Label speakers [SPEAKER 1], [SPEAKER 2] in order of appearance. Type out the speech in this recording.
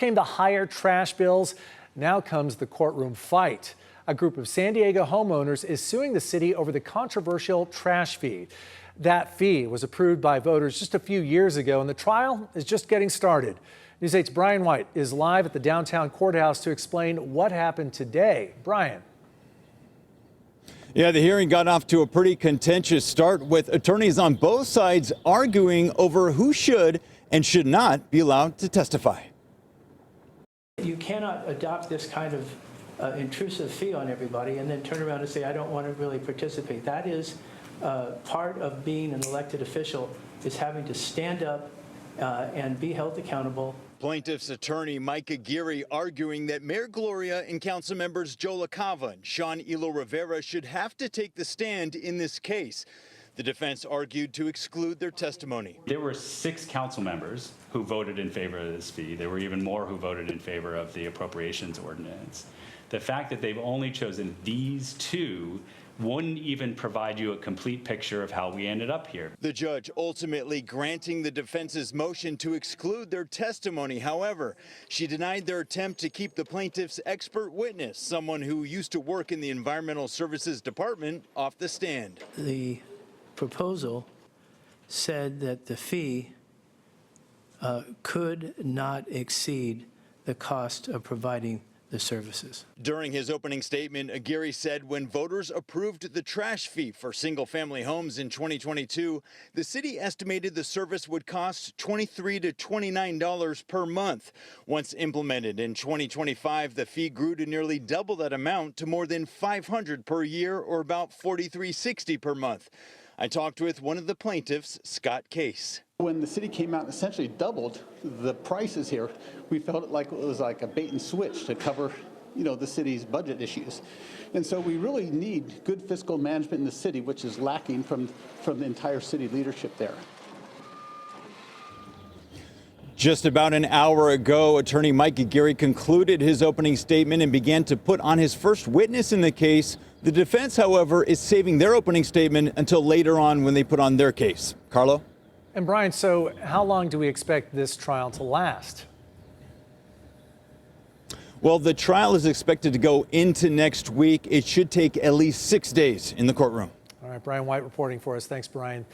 [SPEAKER 1] came the higher trash bills. Now comes the courtroom fight. A group of San Diego homeowners is suing the city over the controversial trash fee. That fee was approved by voters just a few years ago, and the trial is just getting started. News 8's Brian White is live at the downtown courthouse to explain what happened today. Brian.
[SPEAKER 2] Yeah, the hearing got off to a pretty contentious start with attorneys on both sides arguing over who should and should not be allowed to testify.
[SPEAKER 3] You cannot adopt this kind of intrusive fee on everybody and then turn around and say, I don't want to really participate. That is part of being an elected official, is having to stand up and be held accountable.
[SPEAKER 2] Plaintiff's attorney Mike Aguirre arguing that Mayor Gloria and council members Joe LaCava and Sean Elo Rivera should have to take the stand in this case. The defense argued to exclude their testimony.
[SPEAKER 4] There were 6 council members who voted in favor of this fee. There were even more who voted in favor of the appropriations ordinance. The fact that they've only chosen these 2 wouldn't even provide you a complete picture of how we ended up here.
[SPEAKER 2] The judge ultimately granting the defense's motion to exclude their testimony. However, she denied their attempt to keep the plaintiff's expert witness, someone who used to work in the Environmental Services Department, off the stand.
[SPEAKER 3] The proposal said that the fee could not exceed the cost of providing the services.
[SPEAKER 2] During his opening statement, Aguirre said when voters approved the trash fee for single-family homes in 2022, the city estimated the service would cost $23 to $29 per month. Once implemented in 2025, the fee grew to nearly double that amount to more than $500 per year, or about $43.60 per month. I talked with one of the plaintiffs, Scott Case.
[SPEAKER 5] When the city came out and essentially doubled the prices here, we felt like it was like a bait and switch to cover, the city's budget issues. And so we really need good fiscal management in the city, which is lacking from the entire city leadership there.
[SPEAKER 2] Just about an hour ago, attorney Mike Aguirre concluded his opening statement and began to put on his first witness in the case. The defense, however, is saving their opening statement until later on when they put on their case. Carlo?
[SPEAKER 1] And Brian, so how long do we expect this trial to last?
[SPEAKER 2] Well, the trial is expected to go into next week. It should take at least 6 days in the courtroom.
[SPEAKER 1] All right, Brian White reporting for us. Thanks, Brian.